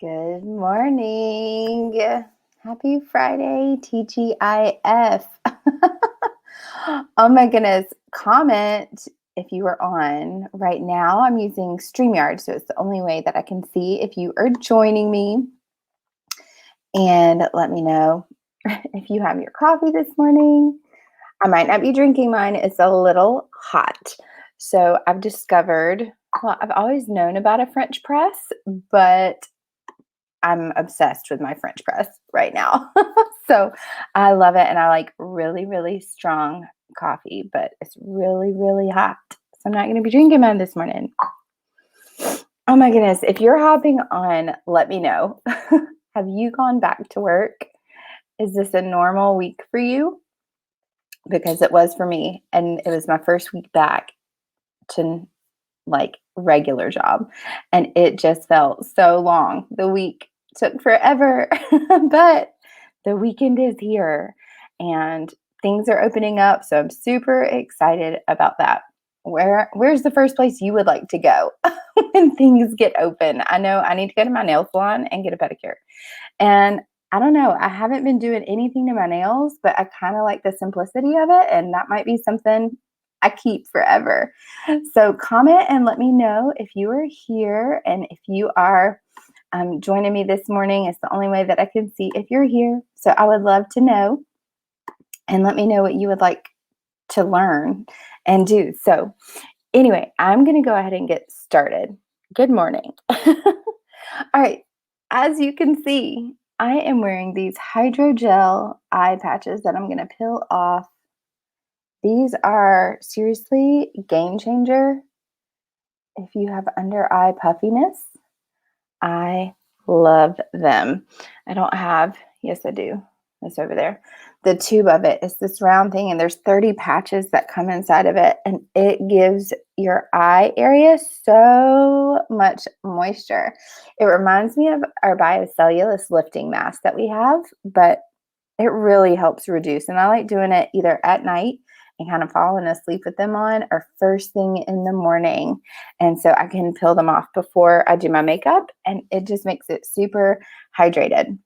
Good morning. Happy Friday, TGIF. Oh my goodness. Comment if you are on right now. I'm using StreamYard, so it's the only way that I can see if you are joining me. And let me know if you have your coffee this morning. I might not be drinking mine. It's a little hot. So I've discovered, well, I've always known about a French press, but I'm obsessed with my French press right now. So I love it. And I like really, really strong coffee, but it's really, really hot. So I'm not going to be drinking mine this morning. Oh my goodness. If you're hopping on, let me know. Have you gone back to work? Is this a normal week for you? Because it was for me. And it was my first week back to like regular job. And it just felt so long. The week took forever, but the weekend is here and things are opening up. So I'm super excited about that. Where's the first place you would like to go when things get open? I know I need to go to my nail salon and get a pedicure. And I don't know, I haven't been doing anything to my nails, but I kind of like the simplicity of it. And that might be something I keep forever. So comment and let me know if you are here and if you are joining me this morning. It's the only way that I can see if you're here. So I would love to know, and let me know what you would like to learn and do. So anyway, I'm going to go ahead and get started. Good morning. All right. As you can see, I am wearing these hydrogel eye patches that I'm going to peel off. These are seriously game changer. If you have under eye puffiness, I love them. I don't have, yes, I do. It's over there. The tube of it is this round thing, and there's 30 patches that come inside of it, and it gives your eye area so much moisture. It reminds me of our biocellulose lifting mask that we have, but it really helps reduce. And I like doing it either at night and kind of falling asleep with them on, or first thing in the morning. And so I can peel them off before I do my makeup, and it just makes it super hydrated.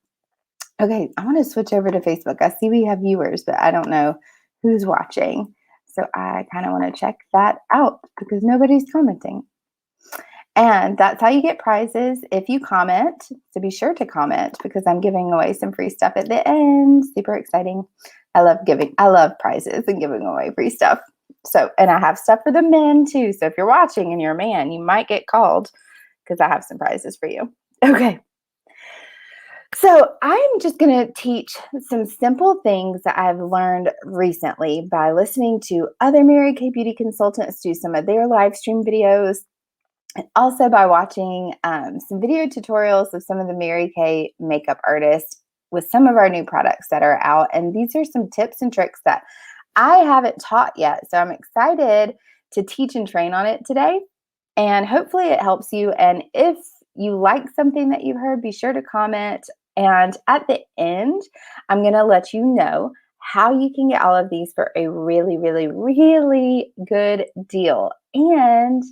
Okay, I want to switch over to Facebook. I see we have viewers, but I don't know who's watching. So I kind of want to check that out because nobody's commenting. And that's how you get prizes if you comment. So be sure to comment because I'm giving away some free stuff at the end. Super exciting. I love prizes and giving away free stuff. So, and I have stuff for the men too. So if you're watching and you're a man, you might get called because I have some prizes for you. Okay. So I'm just going to teach some simple things that I've learned recently by listening to other Mary Kay beauty consultants do some of their live stream videos, and also by watching some video tutorials of some of the Mary Kay makeup artists with some of our new products that are out. And these are some tips and tricks that I haven't taught yet. So I'm excited to teach and train on it today. And hopefully it helps you. And if you like something that you've heard, be sure to comment. And at the end, I'm going to let you know how you can get all of these for a really, really, really good deal. And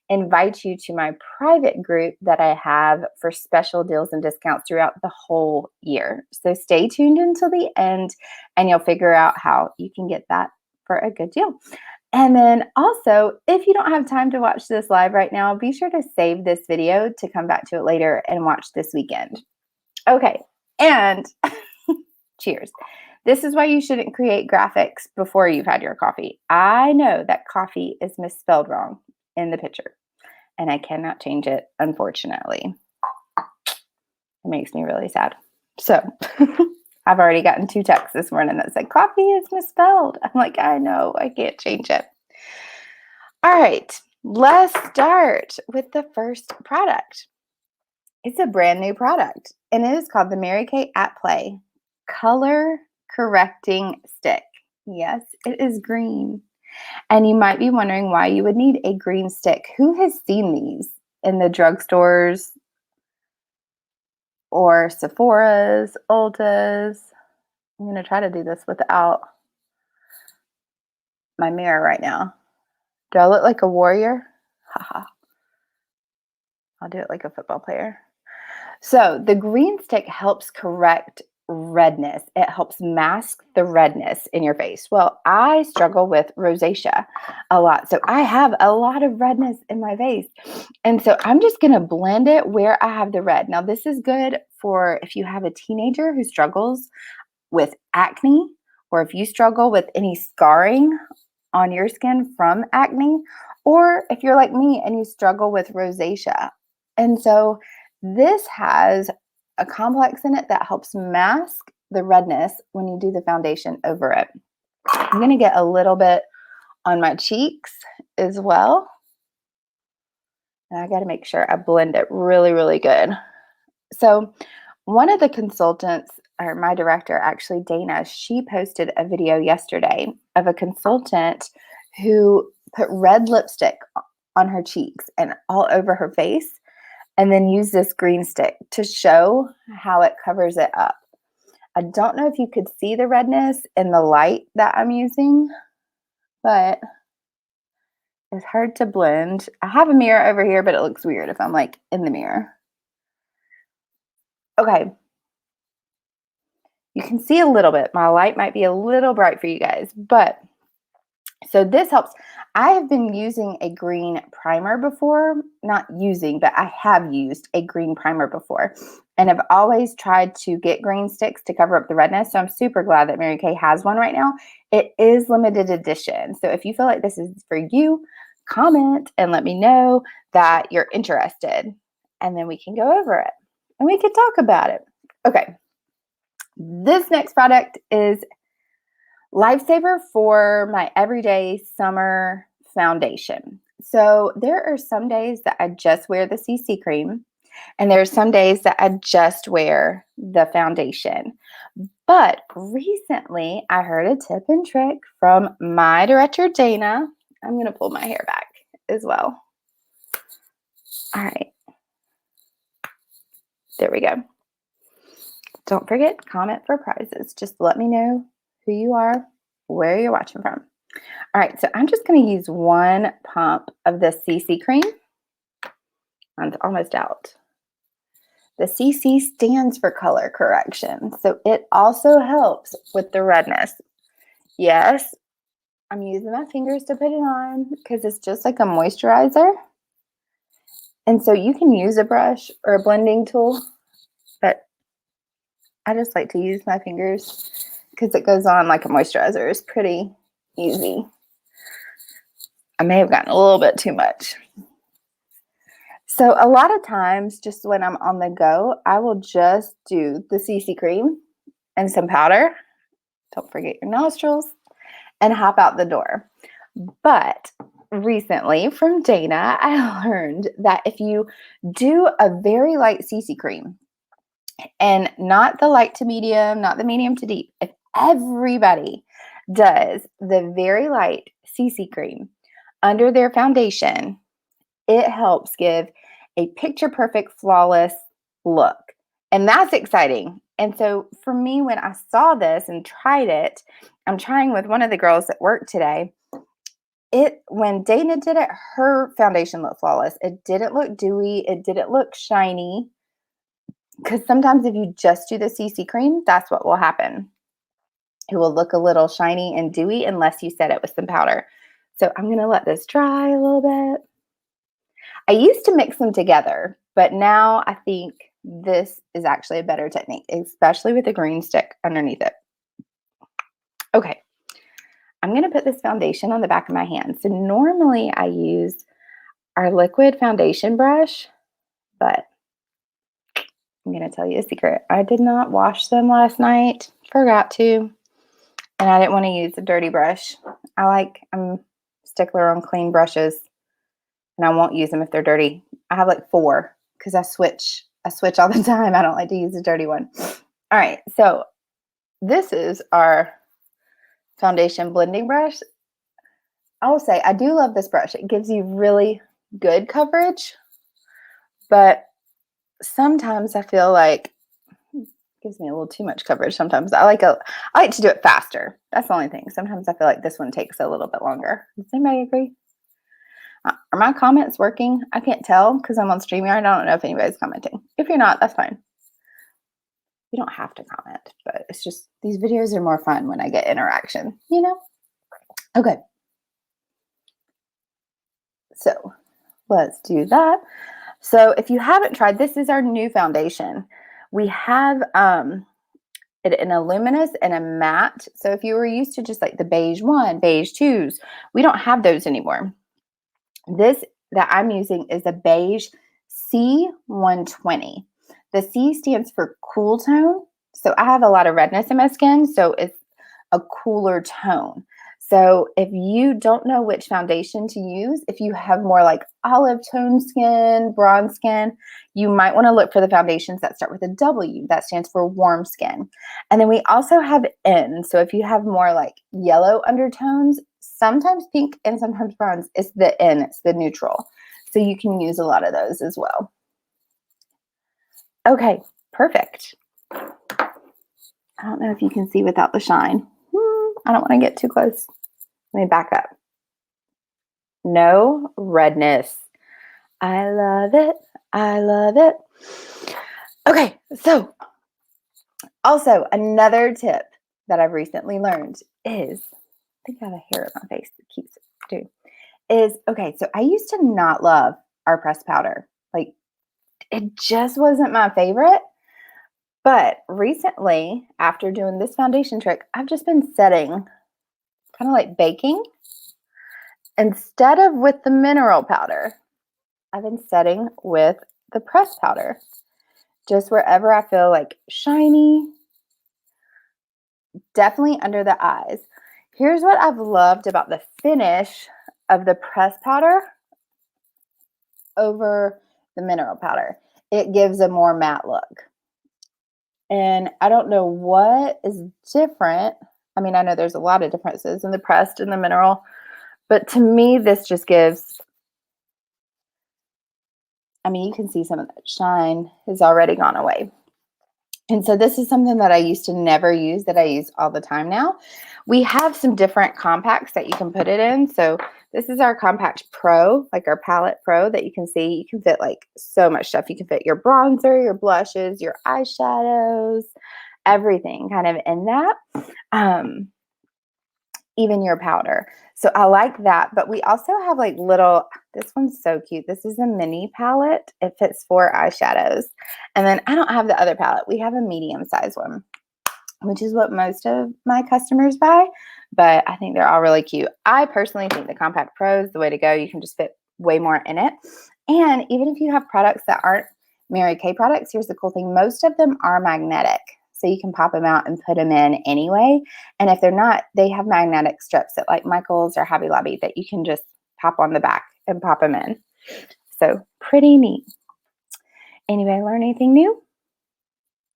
invite you to my private group that I have for special deals and discounts throughout the whole year. So stay tuned until the end and you'll figure out how you can get that for a good deal. And then also, if you don't have time to watch this live right now, be sure to save this video to come back to it later and watch this weekend. Okay, and cheers. This is why you shouldn't create graphics before you've had your coffee. I know that coffee is misspelled wrong in the picture, and I cannot change it, unfortunately. It makes me really sad. So I've already gotten 2 texts this morning that said coffee is misspelled. I'm like, I know, I can't change it. All right, let's start with the first product. It's a brand new product, and it is called the Mary Kay At Play Color Correcting Stick. Yes, it is green. And you might be wondering why you would need a green stick. Who has seen these in the drugstores or Sephora's, Ulta's? I'm going to try to do this without my mirror right now. Do I look like a warrior? Haha. I'll do it like a football player. So the green stick helps correct redness. It helps mask the redness in your face. Well, I struggle with rosacea a lot. So I have a lot of redness in my face. And so I'm just going to blend it where I have the red. Now, this is good for if you have a teenager who struggles with acne, or if you struggle with any scarring on your skin from acne, or if you're like me and you struggle with rosacea. And so this has a complex in it that helps mask the redness when you do the foundation over it. I'm going to get a little bit on my cheeks as well. And I got to make sure I blend it really, really good. So one of the consultants, or my director, actually, Dana, she posted a video yesterday of a consultant who put red lipstick on her cheeks and all over her face, and then used this green stick to show how it covers it up. I don't know if you could see the redness in the light that I'm using, but it's hard to blend. I have a mirror over here, but it looks weird if I'm like in the mirror. Okay. You can see a little bit. My light might be a little bright for you guys, but so this helps. I have been using a green primer before, not using, but I have used a green primer before. And I've always tried to get green sticks to cover up the redness. So I'm super glad that Mary Kay has one right now. It is limited edition. So if you feel like this is for you, comment and let me know that you're interested. And then we can go over it and we can talk about it. Okay. This next product is Lifesaver for my everyday summer foundation. So there are some days that I just wear the CC cream, and there are some days that I just wear the foundation. But recently I heard a tip and trick from my director, Dana. I'm going to pull my hair back as well. All right. There we go. Don't forget, comment for prizes. Just let me know who you are, where you're watching from. All right, so I'm just going to use one pump of the CC cream. It's almost out. The CC stands for color correction, so it also helps with the redness. Yes, I'm using my fingers to put it on because it's just like a moisturizer. And so you can use a brush or a blending tool, but I just like to use my fingers because it goes on like a moisturizer. It's pretty easy. I may have gotten a little bit too much. So a lot of times, just when I'm on the go, I will just do the CC cream and some powder. Don't forget your nostrils, and hop out the door. But recently from Dana, I learned that if you do a very light CC cream, and not the light to medium, not the medium to deep, if everybody does the very light CC cream under their foundation, it helps give a picture perfect, flawless look. And that's exciting. And so for me, when I saw this and tried it, I'm trying with one of the girls at work today. When Dana did it, her foundation looked flawless. It didn't look dewy. It didn't look shiny. Because sometimes if you just do the CC cream, that's what will happen. It will look a little shiny and dewy unless you set it with some powder. So I'm going to let this dry a little bit. I used to mix them together, but now I think this is actually a better technique, especially with the green stick underneath it. Okay, I'm going to put this foundation on the back of my hand. So normally I use our liquid foundation brush, but I'm going to tell you a secret. I did not wash them last night, forgot to, and I didn't want to use a dirty brush. I'm a stickler on clean brushes, and I won't use them if they're dirty. I have like 4 because I switch all the time. I don't like to use a dirty one. All right, so this is our foundation blending brush. I will say I do love this brush. It gives you really good coverage, but sometimes I feel like it gives me a little too much coverage. Sometimes I like to do it faster. That's the only thing. Sometimes I feel like this one takes a little bit longer. Does anybody agree? Are my comments working? I can't tell because I'm on StreamYard. I don't know if anybody's commenting. If you're not, that's fine. You don't have to comment, but it's just these videos are more fun when I get interaction, you know? Okay. So let's do that. So if you haven't tried, this is our new foundation. We have it in a luminous and a matte. So if you were used to just like the beige one, beige twos, we don't have those anymore. This that I'm using is a beige C120. The C stands for cool tone. So I have a lot of redness in my skin, so it's a cooler tone. So if you don't know which foundation to use, if you have more like olive tone skin, bronze skin, you might want to look for the foundations that start with a W. That stands for warm skin. And then we also have N. So if you have more like yellow undertones, sometimes pink and sometimes bronze, it's the N, it's the neutral. So you can use a lot of those as well. Okay, perfect. I don't know if you can see without the shine. I don't want to get too close. Let me back up. No redness. I love it. I love it. Okay, so also another tip that I've recently learned is, I think I have a hair on my face that keeps it doing, is, okay, so I used to not love our pressed powder. Like, it just wasn't my favorite. But recently, after doing this foundation trick, I've just been setting, kind of like baking. Instead of with the mineral powder, I've been setting with the pressed powder. Just wherever I feel like shiny, definitely under the eyes. Here's what I've loved about the finish of the pressed powder over the mineral powder. It gives a more matte look. And I don't know what is different. I mean, I know there's a lot of differences in the pressed and the mineral, but to me, this just gives, I mean, you can see some of that shine has already gone away. And so this is something that I used to never use that I use all the time now. We have some different compacts that you can put it in. So this is our Compact Pro, like our Palette Pro that you can see. You can fit like so much stuff. You can fit your bronzer, your blushes, your eyeshadows, everything kind of in that. Even your powder. So I like that. But we also have like little, this one's so cute. This is a mini palette. It fits 4 eyeshadows. And then I don't have the other palette. We have a medium size one, which is what most of my customers buy. But I think they're all really cute. I personally think the Compact Pro is the way to go. You can just fit way more in it. And even if you have products that aren't Mary Kay products, here's the cool thing. Most of them are magnetic. So you can pop them out and put them in anyway. And if they're not, they have magnetic strips at like Michael's or Hobby Lobby that you can just pop on the back and pop them in. So pretty neat. Anybody learn anything new?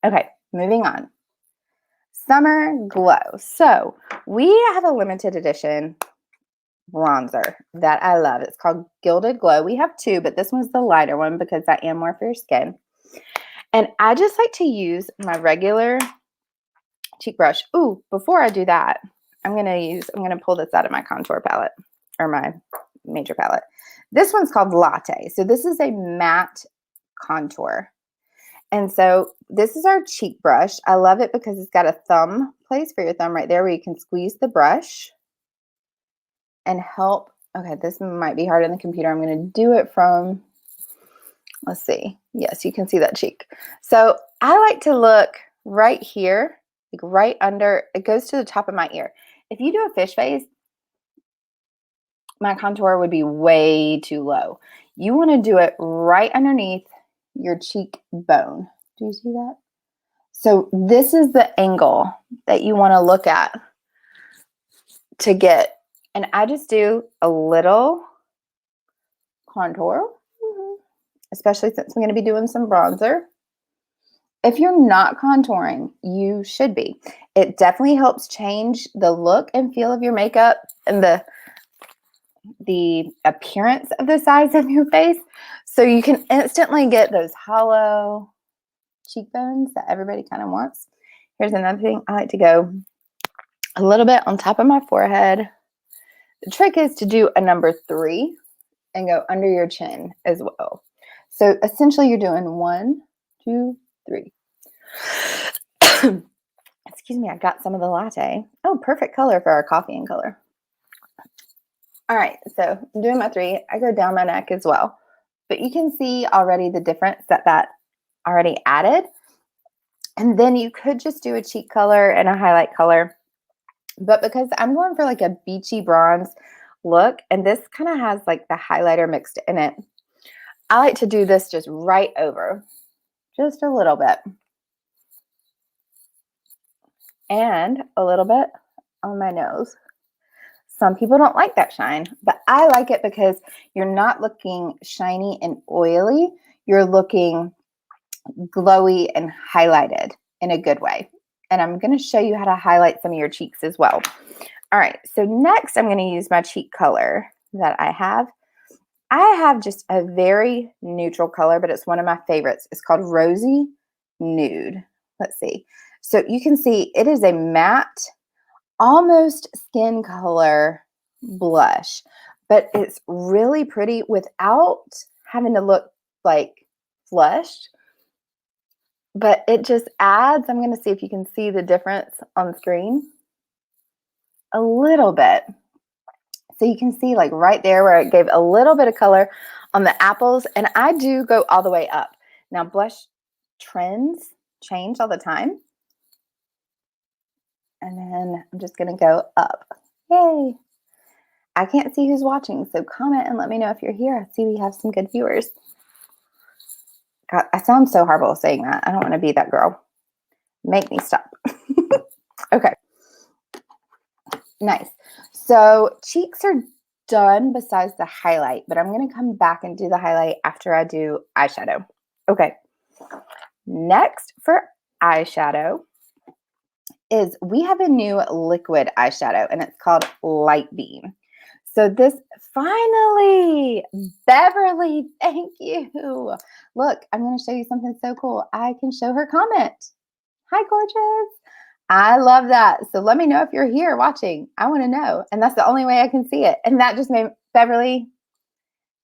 Okay, moving on. Summer Glow. So we have a limited edition bronzer that I love. It's called Gilded Glow. We have 2, but this one's the lighter one because I am more for your skin. And I just like to use my regular cheek brush. Ooh, before I do that, I'm going to pull this out of my contour palette or my major palette. This one's called Latte. So this is a matte contour. And so this is our cheek brush. I love it because it's got a thumb place for your thumb right there where you can squeeze the brush and help. Okay, this might be hard on the computer. I'm going to do it from, let's see. Yes, you can see that cheek. So I like to look right here, like right under, it goes to the top of my ear. If you do a fish face, my contour would be way too low. You want to do it right underneath your cheekbone. Do you see that? So this is the angle that you want to look at to get, and I just do a little contour, especially since I'm going to be doing some bronzer. If you're not contouring, you should be. It definitely helps change the look and feel of your makeup and the appearance of the size of your face. So you can instantly get those hollow cheekbones that everybody kind of wants. Here's another thing. I like to go a little bit on top of my forehead. The trick is to do a number 3 and go under your chin as well. So essentially you're doing 1, 2, 3. Excuse me, I got some of the latte. Oh, perfect color for our coffee and color. All right, so I'm doing my 3. I go down my neck as well. But you can see already the difference that already added. And then you could just do a cheek color and a highlight color. But because I'm going for like a beachy bronze look, and this kind of has like the highlighter mixed in it, I like to do this just right over, just a little bit. And a little bit on my nose. Some people don't like that shine, but I like it because you're not looking shiny and oily. You're looking glowy and highlighted in a good way. And I'm going to show you how to highlight some of your cheeks as well. All right, so next I'm going to use my cheek color that I have. I have just a very neutral color, but it's one of my favorites. It's called Rosy Nude. Let's see. So you can see it is a matte, almost skin color blush, but it's really pretty without having to look like flushed. But it just adds, I'm going to see if you can see the difference on screen a little bit. So you can see like right there where it gave a little bit of color on the apples. And I do go all the way up. Now blush trends change all the time. And then I'm just going to go up. Yay. I can't see who's watching, so comment and let me know if you're here. I see we have some good viewers. God, I sound so horrible saying that. I don't want to be that girl. Make me stop. Okay. Nice. So cheeks are done besides the highlight, but I'm going to come back and do the highlight after I do eyeshadow. Okay. Next for eyeshadow is we have a new liquid eyeshadow, and it's called Light Beam. So this finally, Beverly, thank you. Look, I'm going to show you something so cool. I can show her comment. Hi, gorgeous. I love that. So let me know if you're here watching. I want to know. And that's the only way I can see it. And that just made, Beverly,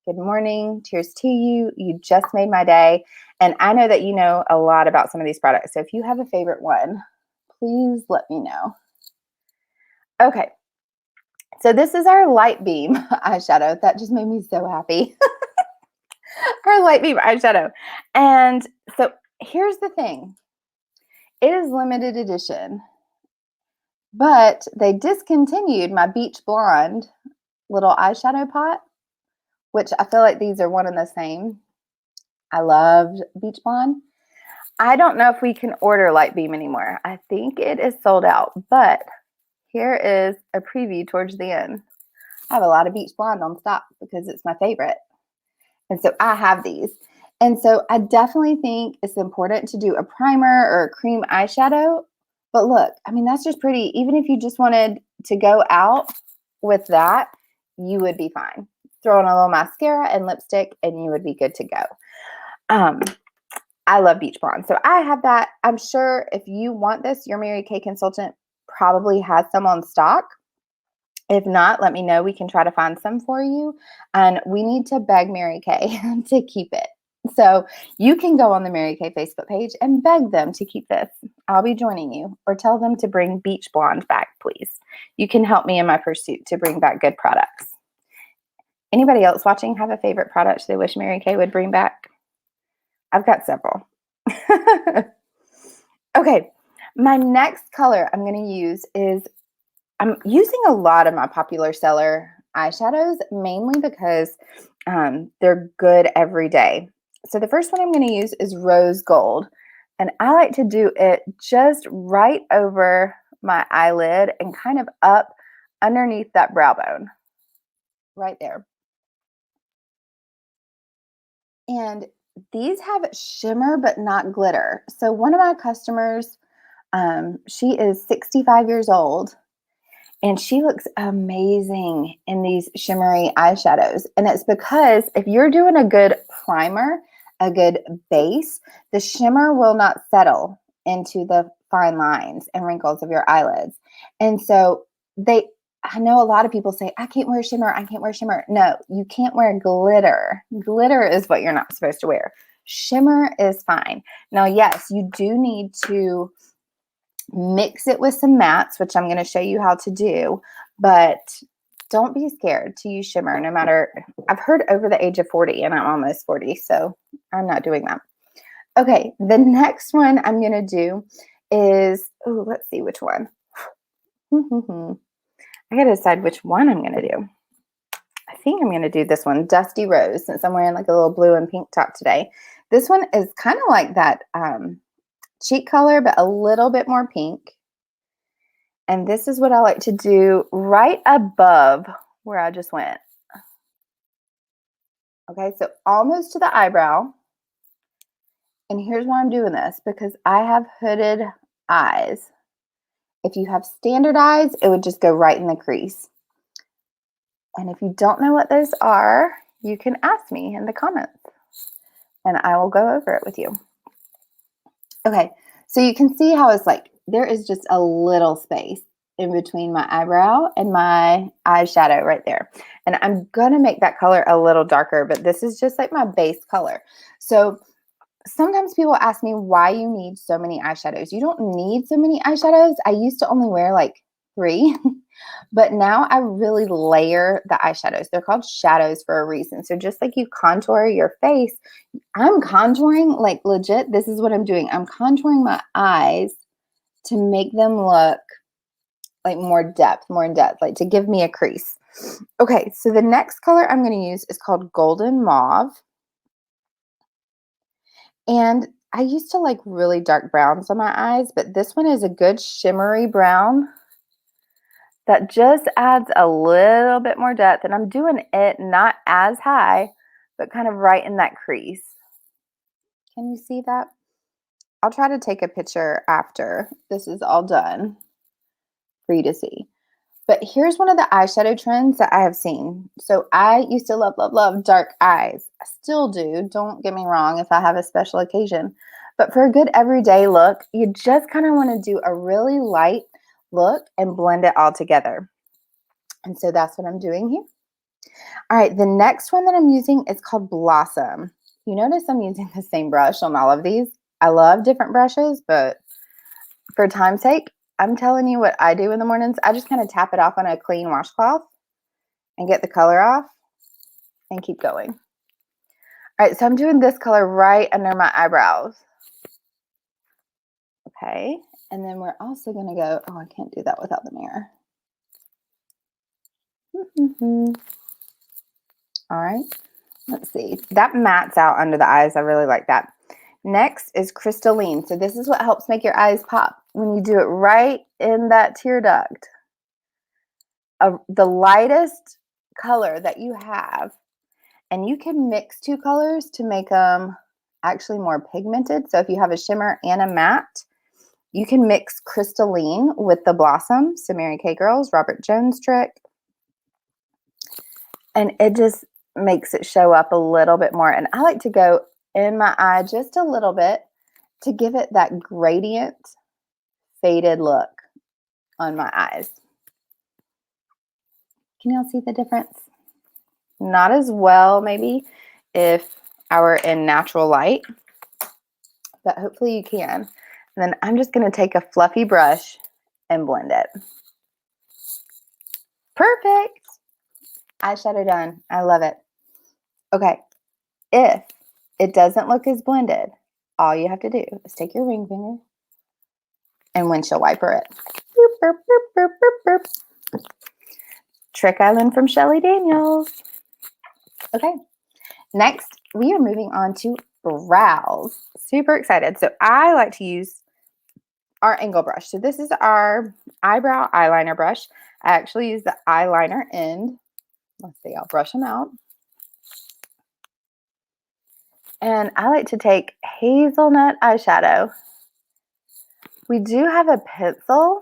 good morning. Cheers to you. You just made my day. And I know that you know a lot about some of these products. So if you have a favorite one, please let me know. Okay. So this is our Light Beam eyeshadow. That just made me so happy. Our Light Beam eyeshadow. And so here's the thing. It is limited edition, but they discontinued my Beach Blonde little eyeshadow pot, which I feel like these are one and the same. I loved Beach Blonde. I don't know if we can order Light Beam anymore. I think it is sold out, but here is a preview towards the end. I have a lot of Beach Blonde on stock because it's my favorite. And so I have these. And so I definitely think it's important to do a primer or a cream eyeshadow. But look, I mean, that's just pretty. Even if you just wanted to go out with that, you would be fine. Throw on a little mascara and lipstick and you would be good to go. I love Beach Blonde. So I have that. I'm sure if you want this, your Mary Kay consultant probably has some on stock. If not, let me know. We can try to find some for you. And we need to beg Mary Kay to keep it. So you can go on the Mary Kay Facebook page and beg them to keep this. I'll be joining you. Or tell them to bring Beach Blonde back, please. You can help me in my pursuit to bring back good products. Anybody else watching have a favorite product they wish Mary Kay would bring back? I've got several. Okay, my next color I'm going to use is, I'm using a lot of my popular seller eyeshadows, mainly because they're good every day. So the first one I'm going to use is Rose Gold. And I like to do it just right over my eyelid and kind of up underneath that brow bone. Right there. And these have shimmer but not glitter. So one of my customers, she is 65 years old. And she looks amazing in these shimmery eyeshadows. And it's because if you're doing a good primer, a good base, the shimmer will not settle into the fine lines and wrinkles of your eyelids. And so I know a lot of people say, I can't wear shimmer, I can't wear shimmer. No, you can't wear glitter. Glitter is what you're not supposed to wear. Shimmer is fine. Now, yes, you do need to mix it with some mattes, which I'm going to show you how to do, but don't be scared to use shimmer no matter. I've heard over the age of 40 and I'm almost 40, so I'm not doing that. Okay, the next one I'm going to do is, oh, let's see which one. I got to decide which one I'm going to do. I think I'm going to do this one, Dusty Rose, since I'm wearing like a little blue and pink top today. This one is kind of like that cheek color, but a little bit more pink. And this is what I like to do right above where I just went. Okay, so almost to the eyebrow. And here's why I'm doing this, because I have hooded eyes. If you have standard eyes, it would just go right in the crease. And if you don't know what those are, you can ask me in the comments and I will go over it with you. Okay, so you can see how it's like there is just a little space in between my eyebrow and my eyeshadow right there. And I'm gonna make that color a little darker, but this is just like my base color. So sometimes people ask me why you need so many eyeshadows. You don't need so many eyeshadows. I used to only wear like 3, but now I really layer the eyeshadows. They're called shadows for a reason. So just like you contour your face, I'm contouring, like legit, this is what I'm doing. I'm contouring my eyes to make them look like more in depth, like to give me a crease. Okay, so the next color I'm going to use is called Golden Mauve. And I used to like really dark browns on my eyes, but this one is a good shimmery brown that just adds a little bit more depth. And I'm doing it not as high, but kind of right in that crease. Can you see that? I'll try to take a picture after this is all done for you to see. But here's one of the eyeshadow trends that I have seen. So I used to love, love, love dark eyes. I still do. Don't get me wrong if I have a special occasion. But for a good everyday look, you just kind of want to do a really light look and blend it all together. And so that's what I'm doing here. All right, the next one that I'm using is called Blossom. You notice I'm using the same brush on all of these. I love different brushes, but for time's sake, I'm telling you what I do in the mornings. I just kind of tap it off on a clean washcloth and get the color off and keep going. All right, so I'm doing this color right under my eyebrows. Okay, and then we're also going to go, oh, I can't do that without the mirror. All right, let's see. That mats out under the eyes. I really like that. Next is Crystalline. So this is what helps make your eyes pop when you do it right in that tear duct. The lightest color that you have, and you can mix 2 colors to make them actually more pigmented. So if you have a shimmer and a matte, you can mix Crystalline with the Blossom. So Mary Kay Girls, Robert Jones trick. And it just makes it show up a little bit more. And I like to go in my eye just a little bit to give it that gradient faded look on my eyes. Can y'all see the difference? Not as well maybe if I were in natural light, but hopefully you can. And then I'm just going to take a fluffy brush and blend it. Perfect. Eyeshadow done. I love it. Okay, if it doesn't look as blended, all you have to do is take your ring finger and windshield wiper it. Boop, boop, boop, boop, boop. Trick I learned from Shelly Daniels. Okay, next we are moving on to brows. Super excited. So I like to use our angle brush. So this is our eyebrow eyeliner brush. I actually use the eyeliner end. Let's see, I'll brush them out. And I like to take hazelnut eyeshadow. We do have a pencil.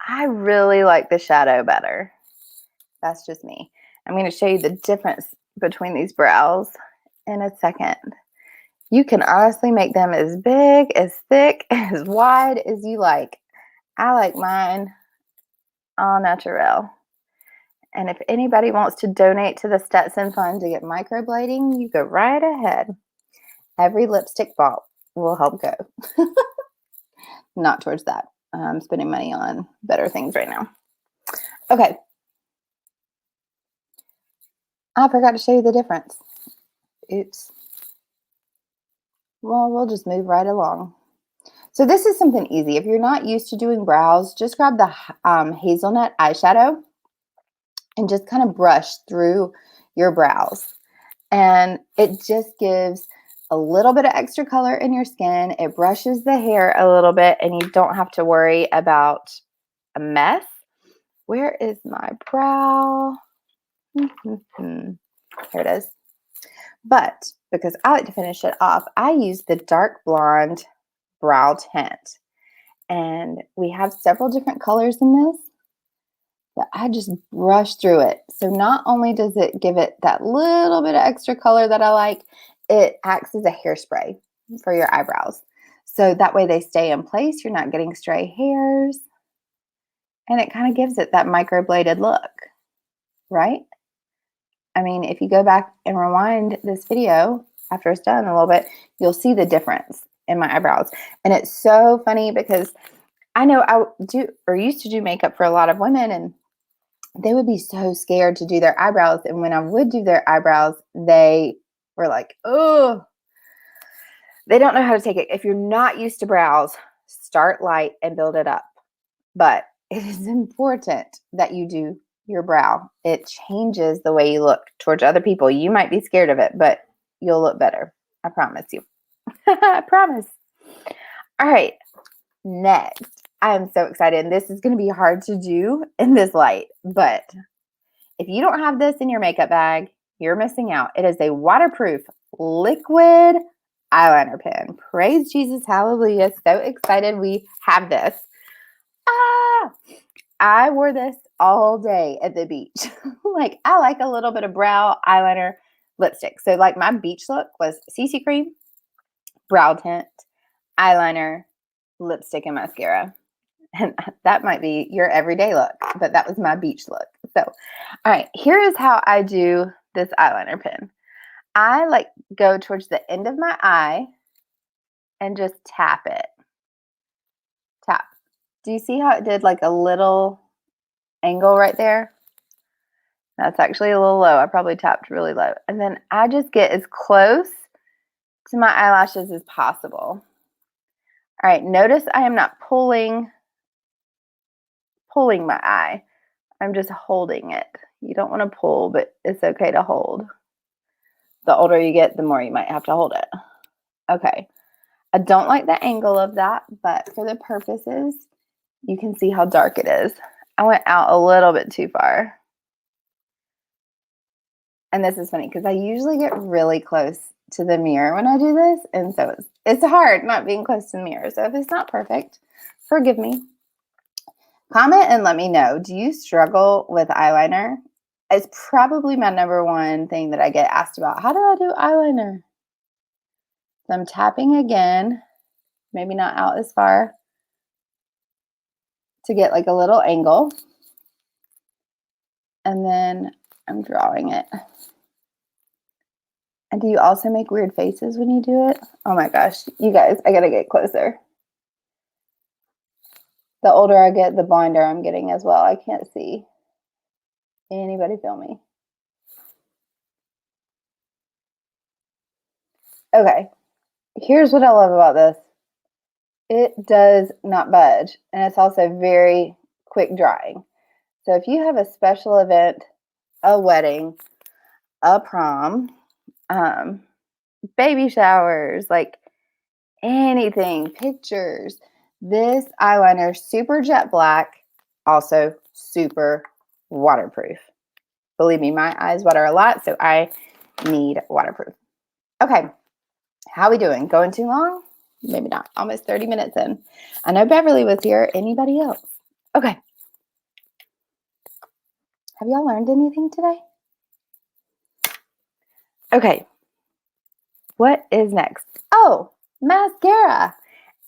I really like the shadow better. That's just me. I'm going to show you the difference between these brows in a second. You can honestly make them as big, as thick, as wide as you like. I like mine au naturel. And if anybody wants to donate to the Stetson Fund to get microblading, you go right ahead. Every lipstick bought will help go. Not towards that. I'm spending money on better things right now. Okay. I forgot to show you the difference. Oops. Well, we'll just move right along. So this is something easy. If you're not used to doing brows, just grab the hazelnut eyeshadow and just kind of brush through your brows. And it just gives a little bit of extra color in your skin. It brushes the hair a little bit and you don't have to worry about a mess. Where is my brow? Here it is. But because I like to finish it off, I use the dark blonde brow tint. And we have several different colors in this, but I just brush through it. So not only does it give it that little bit of extra color that I like, it acts as a hairspray for your eyebrows. So that way they stay in place. You're not getting stray hairs. And it kind of gives it that microbladed look, right? I mean, if you go back and rewind this video after it's done a little bit, you'll see the difference in my eyebrows. And it's so funny because I know I do or used to do makeup for a lot of women, and they would be so scared to do their eyebrows. And when I would do their eyebrows, they were like, oh, they don't know how to take it. If you're not used to brows, start light and build it up. But it is important that you do your brow. It changes the way you look towards other people. You might be scared of it, but you'll look better. I promise you. I promise. All right. Next, I'm so excited. And this is going to be hard to do in this light, but if you don't have this in your makeup bag, you're missing out. It is a waterproof liquid eyeliner pen. Praise Jesus. Hallelujah. So excited we have this. I wore this all day at the beach. Like, I like a little bit of brow eyeliner lipstick. So like my beach look was CC cream, brow tint, eyeliner, lipstick, and mascara. And that might be your everyday look, but that was my beach look. So, all right, here is how I do this eyeliner pen. I like go towards the end of my eye and just tap it. Tap. Do you see how it did like a little angle right there? That's actually a little low. I probably tapped really low. And then I just get as close to my eyelashes as possible. All right, notice I am not pulling my eye. I'm just holding it. You don't want to pull, but it's okay to hold. The older you get, the more you might have to hold it. Okay. I don't like the angle of that, but for the purposes, you can see how dark it is. I went out a little bit too far. And this is funny because I usually get really close to the mirror when I do this. And so it's hard not being close to the mirror. So if it's not perfect, forgive me. Comment and let me know. Do you struggle with eyeliner? It's probably my number one thing that I get asked about. How do I do eyeliner? So I'm tapping again, maybe not out as far, to get like a little angle. And then I'm drawing it. And do you also make weird faces when you do it? Oh my gosh, you guys, I gotta get closer. The older I get, the blinder I'm getting as well. I can't see. Anybody feel me? Okay, here's what I love about this. It does not budge, and it's also very quick drying. So if you have a special event, a wedding, a prom, baby showers, like anything, pictures, this eyeliner, super jet black, also super waterproof. Believe me, my eyes water a lot, so I need waterproof. Okay, how we doing? Going too long? Maybe not. Almost 30 minutes in. I know Beverly was here. Anybody else? Okay. Have y'all learned anything today? Okay. What is next? Oh, mascara.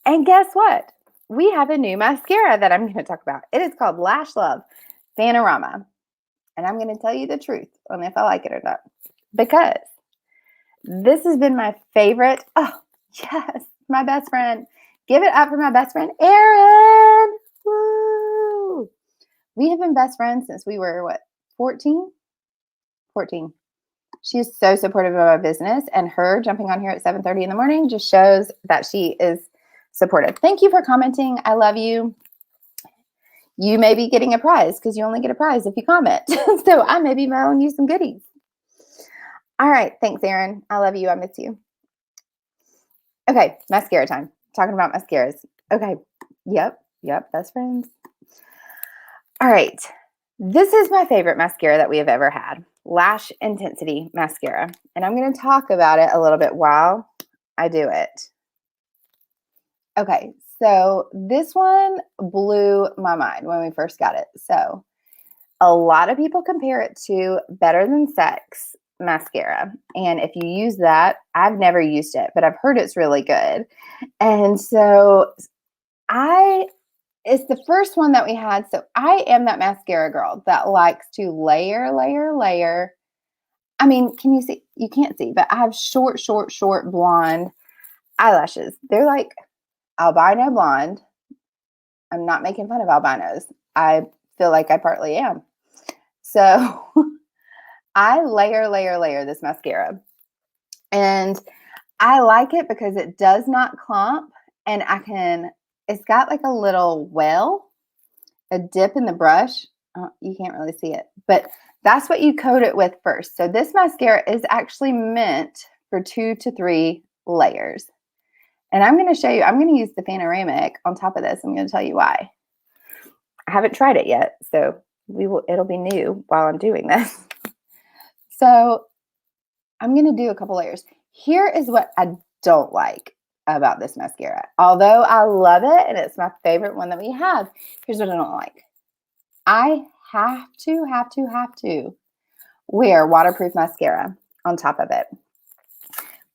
And guess what? We have a new mascara that I'm going to talk about. It is called Lash Love Panorama. And I'm going to tell you the truth on if I like it or not. Because This has been my favorite. Oh, yes, my best friend. Give it up for my best friend, Erin. Woo! We have been best friends since we were, what, 14? 14. She is so supportive of my business, and her jumping on here at 7:30 in the morning just shows that she is supportive. Thank you for commenting. I love you. You may be getting a prize because you only get a prize if you comment. So I may be mailing you some goodies. All right. Thanks, Erin. I love you. I miss you. Okay. Mascara time. Talking about mascaras. Okay. Yep. Best friends. All right. This is my favorite mascara that we have ever had. Lash Intensity Mascara. And I'm going to talk about it a little bit while I do it. Okay. So this one blew my mind when we first got it. So a lot of people compare it to Better Than Sex mascara. And if you use that, I've never used it, but I've heard it's really good. And so it's the first one that we had. So I am that mascara girl that likes to layer, layer, layer. I mean, can you see? You can't see, but I have short blonde eyelashes. They're like albino blonde. I'm not making fun of albinos. I feel like I partly am. So I layer this mascara. And I like it because it does not clump, and it's got like a little well, a dip in the brush. You can't really see it, but that's what you coat it with first. So this mascara is actually meant for 2 to 3 layers. And I'm going to show you, I'm going to use the Panoramic on top of this. I'm going to tell you why. I haven't tried it yet, so it'll be new while I'm doing this. So I'm going to do a couple layers. Here is what I don't like about this mascara. Although I love it and it's my favorite one that we have, here's what I don't like. I have to wear waterproof mascara on top of it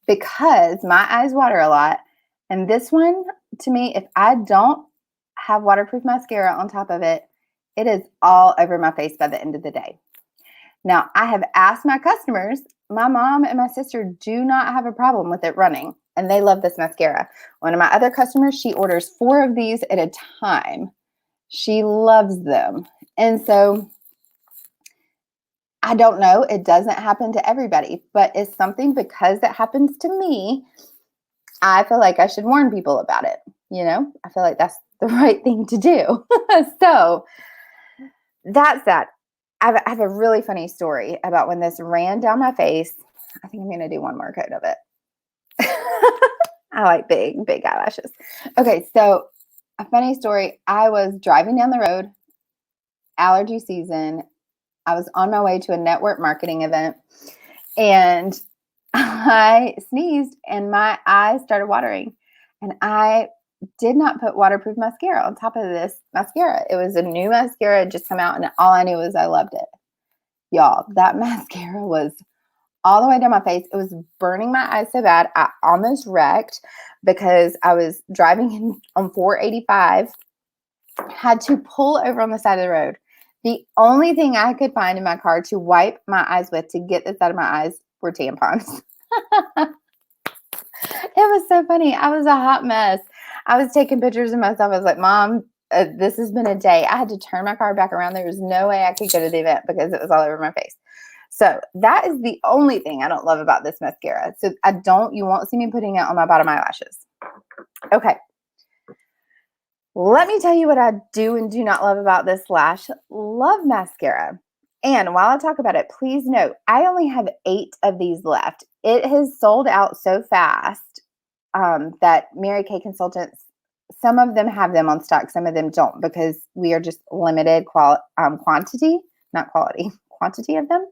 because my eyes water a lot. And this one, to me, if I don't have waterproof mascara on top of it, it is all over my face by the end of the day. Now, I have asked my customers. My mom and my sister do not have a problem with it running, and they love this mascara. One of my other customers, she orders 4 of these at a time. She loves them. And so I don't know. It doesn't happen to everybody, but it's something because it happens to me. I feel like I should warn people about it. You know, I feel like that's the right thing to do. So that's that. I have a really funny story about when this ran down my face. I think I'm going to do one more coat of it. I like big eyelashes. Okay, so a funny story. I was driving down the road, allergy season. I was on my way to a network marketing event, and I sneezed and my eyes started watering. And I did not put waterproof mascara on top of this mascara. It was a new mascara, had just come out, and all I knew was I loved it. Y'all, that mascara was all the way down my face. It was burning my eyes so bad. I almost wrecked because I was driving on 485, had to pull over on the side of the road. The only thing I could find in my car to wipe my eyes with to get this out of my eyes were tampons. It was so funny. I was a hot mess. I was taking pictures of myself. I was like, Mom, this has been a day. I had to turn my car back around. There was no way I could go to the event because it was all over my face. So that is the only thing I don't love about this mascara. So you won't see me putting it on my bottom eyelashes. Okay. Let me tell you what I do and do not love about this Lash Love mascara. And while I talk about it, please note, I only have 8 of these left. It has sold out so fast that Mary Kay Consultants, some of them have them on stock, some of them don't, because we are just limited quantity, not quality, quantity of them.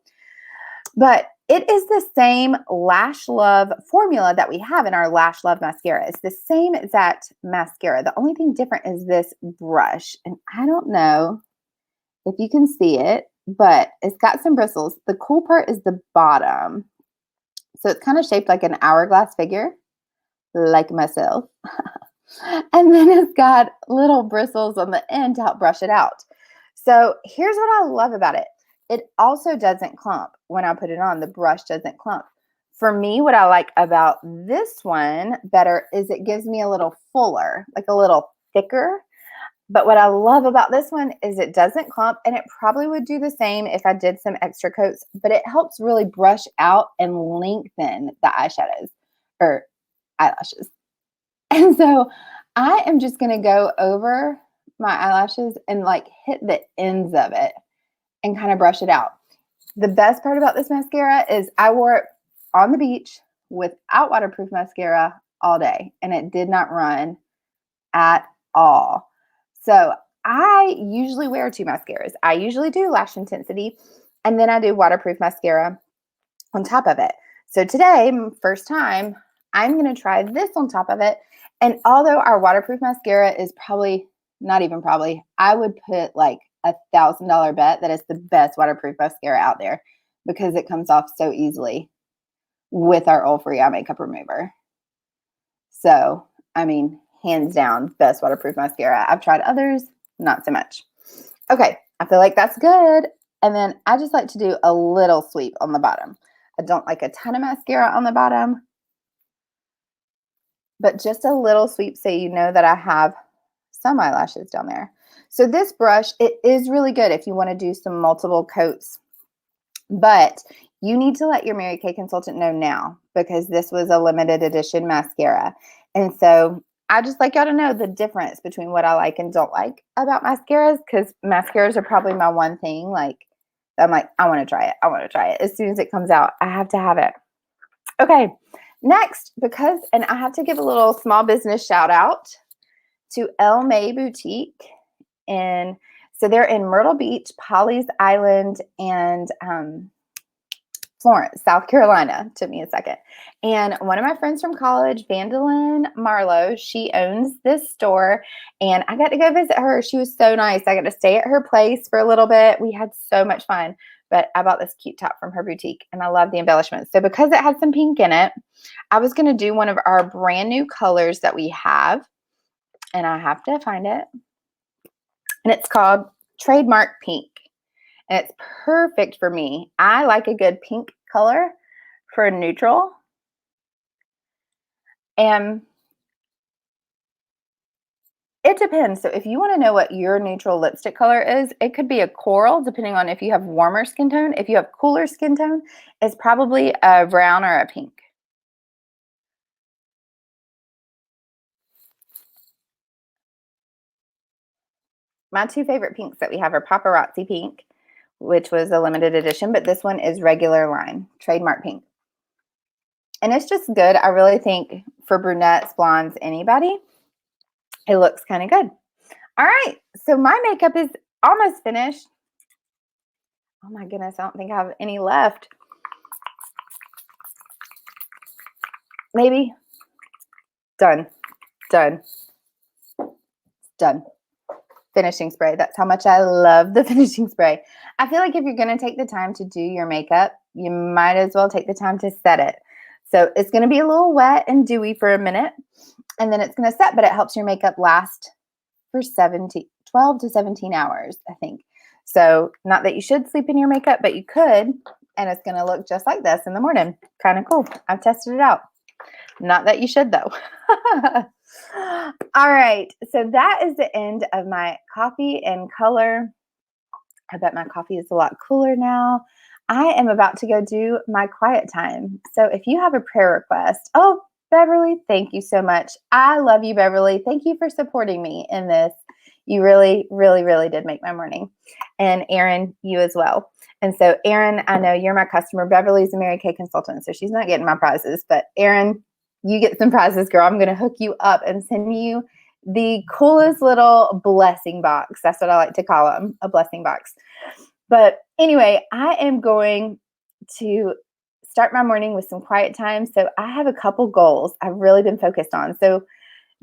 But it is the same Lash Love formula that we have in our Lash Love mascara. It's the same exact mascara. The only thing different is this brush. And I don't know if you can see it, but it's got some bristles. The cool part is the bottom. So it's kind of shaped like an hourglass figure, like myself. And then it's got little bristles on the end to help brush it out. So here's what I love about it. It also doesn't clump when I put it on. The brush doesn't clump. For me, what I like about this one better is it gives me a little fuller, like a little thicker. But what I love about this one is it doesn't clump, and it probably would do the same if I did some extra coats, but it helps really brush out and lengthen the eyeshadows or eyelashes. And so I am just going to go over my eyelashes and like hit the ends of it and kind of brush it out. The best part about this mascara is I wore it on the beach without waterproof mascara all day, and it did not run at all. So I usually wear two mascaras. I usually do Lash Intensity, and then I do waterproof mascara on top of it. So today, first time, I'm going to try this on top of it. And although our waterproof mascara is probably, not even probably, I would put like $1,000 bet that it's the best waterproof mascara out there because it comes off so easily with our oil-free eye makeup remover. So, I mean, hands down, best waterproof mascara. I've tried others, not so much. Okay, I feel like that's good. And then I just like to do a little sweep on the bottom. I don't like a ton of mascara on the bottom, but just a little sweep so you know that I have some eyelashes down there. So this brush, it is really good if you want to do some multiple coats, but you need to let your Mary Kay consultant know now because this was a limited edition mascara. And so I just like y'all to know the difference between what I like and don't like about mascaras, because mascaras are probably my one thing. Like, I'm like, I want to try it. I want to try it. As soon as it comes out, I have to have it. Okay, next, and I have to give a little small business shout out to Elle May Boutique. And so they're in Myrtle Beach, Pawleys Island, and Florence, South Carolina. Took me a second. And one of my friends from college, Vandalyn Marlowe, she owns this store, and I got to go visit her. She was so nice. I got to stay at her place for a little bit. We had so much fun. But I bought this cute top from her boutique, and I love the embellishments. So because it has some pink in it, I was going to do one of our brand new colors that we have, and I have to find it. And it's called Trademark Pink. And it's perfect for me. I like a good pink color for a neutral. And it depends. So if you want to know what your neutral lipstick color is, it could be a coral, depending on if you have warmer skin tone. If you have cooler skin tone, it's probably a brown or a pink. My two favorite pinks that we have are Paparazzi Pink, which was a limited edition, but this one is regular line, Trademark Pink. And it's just good. I really think for brunettes, blondes, anybody, it looks kind of good. All right, so my makeup is almost finished. Oh my goodness, I don't think I have any left. Maybe. Done. Done. Done. Finishing spray. That's how much I love the finishing spray. I feel like if you're going to take the time to do your makeup, you might as well take the time to set it. So it's going to be a little wet and dewy for a minute, and then it's going to set, but it helps your makeup last for 12 to 17 hours, I think. So not that you should sleep in your makeup, but you could, and it's going to look just like this in the morning. Kind of cool. I've tested it out. Not that you should, though. All right. So that is the end of my coffee and color. I bet my coffee is a lot cooler now. I am about to go do my quiet time. So if you have a prayer request, oh, Beverly, thank you so much. I love you, Beverly. Thank you for supporting me in this. You really, really, really did make my morning. And Erin, you as well. And so Erin, I know you're my customer. Beverly's a Mary Kay consultant, so she's not getting my prizes. But Erin, you get some prizes, girl. I'm going to hook you up and send you the coolest little blessing box. That's what I like to call them, a blessing box. But anyway, I am going to start my morning with some quiet time. So I have a couple goals I've really been focused on. So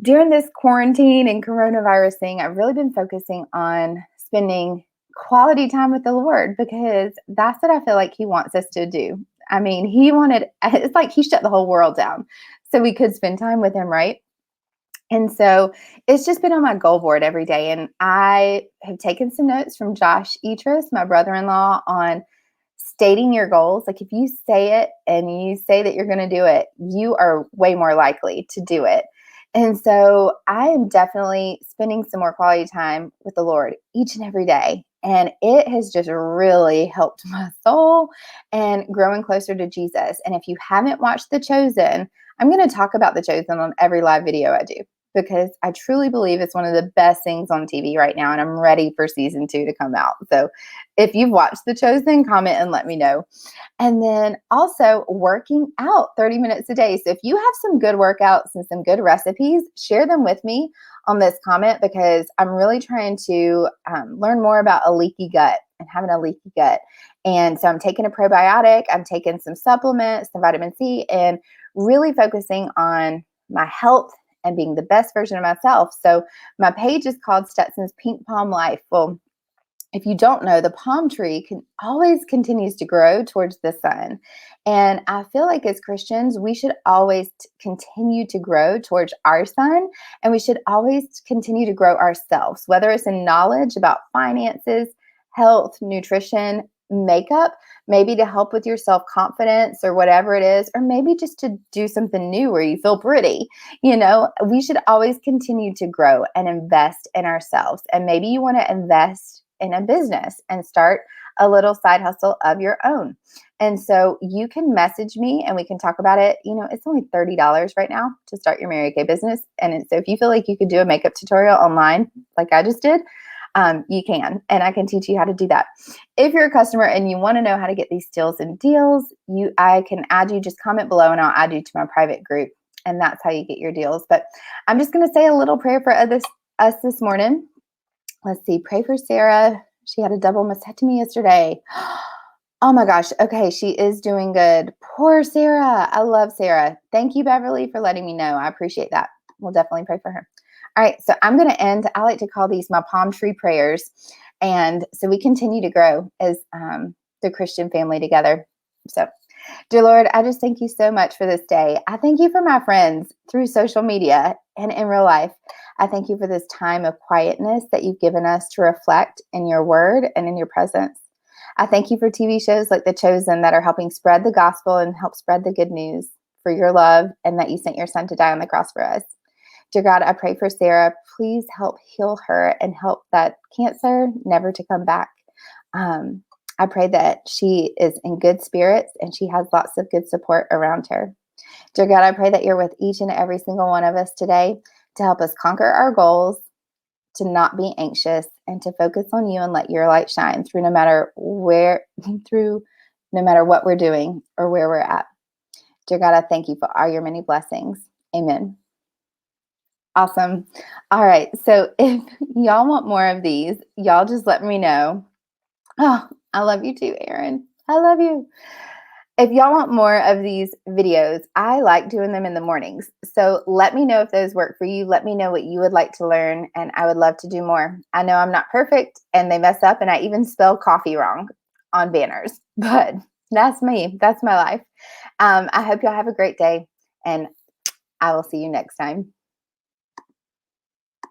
during this quarantine and coronavirus thing, I've really been focusing on spending quality time with the Lord, because that's what I feel like He wants us to do. I mean, it's like He shut the whole world down so we could spend time with Him, right? And so it's just been on my goal board every day. And I have taken some notes from Josh Etris, my brother-in-law, on stating your goals, like if you say it and you say that you're going to do it, you are way more likely to do it. And so I am definitely spending some more quality time with the Lord each and every day. And it has just really helped my soul and growing closer to Jesus. And if you haven't watched The Chosen, I'm going to talk about The Chosen on every live video I do because I truly believe it's one of the best things on TV right now. And I'm ready for season 2 to come out. So if you've watched The Chosen, comment and let me know. And then also working out 30 minutes a day. So if you have some good workouts and some good recipes, share them with me on this comment because I'm really trying to learn more about a leaky gut and having a leaky gut. And so I'm taking a probiotic, I'm taking some supplements, some vitamin C, and really focusing on my health and being the best version of myself. So my page is called Stetson's Pink Palm Life. Well, if you don't know, the palm tree always continues to grow towards the sun. And I feel like as Christians, we should always continue to grow towards our sun, and we should always continue to grow ourselves, whether it's in knowledge about finances, health, nutrition, makeup, maybe to help with your self-confidence or whatever it is, or maybe just to do something new where you feel pretty. We should always continue to grow and invest in ourselves. And maybe you want to invest in a business and start a little side hustle of your own. And so you can message me and we can talk about it. It's only $30 right now to start your Mary Kay business. And so if you feel like you could do a makeup tutorial online like I just did, you can, and I can teach you how to do that. If you're a customer and you want to know how to get these deals, I can add you. Just comment below and I'll add you to my private group. And that's how you get your deals. But I'm just going to say a little prayer for us this morning. Let's see. Pray for Sarah. She had a double mastectomy yesterday. Oh my gosh. Okay. She is doing good. Poor Sarah. I love Sarah. Thank you, Beverly, for letting me know. I appreciate that. We'll definitely pray for her. All right. So I'm going to end. I like to call these my palm tree prayers. And so we continue to grow as the Christian family together. So, dear Lord, I just thank you so much for this day. I thank you for my friends through social media and in real life. I thank you for this time of quietness that you've given us to reflect in your word and in your presence. I thank you for TV shows like The Chosen that are helping spread the gospel and help spread the good news for your love and that you sent your son to die on the cross for us. Dear God, I pray for Sarah. Please help heal her and help that cancer never to come back. I pray that she is in good spirits and she has lots of good support around her. Dear God, I pray that you're with each and every single one of us today to help us conquer our goals, to not be anxious, and to focus on you and let your light shine through no matter what we're doing or where we're at. Dear God, I thank you for all your many blessings. Amen. Awesome. All right. So if y'all want more of these, y'all just let me know. Oh, I love you too, Aaron. I love you. If y'all want more of these videos, I like doing them in the mornings. So let me know if those work for you. Let me know what you would like to learn, and I would love to do more. I know I'm not perfect, and they mess up, and I even spell coffee wrong on banners, but that's me. That's my life. I hope y'all have a great day, and I will see you next time.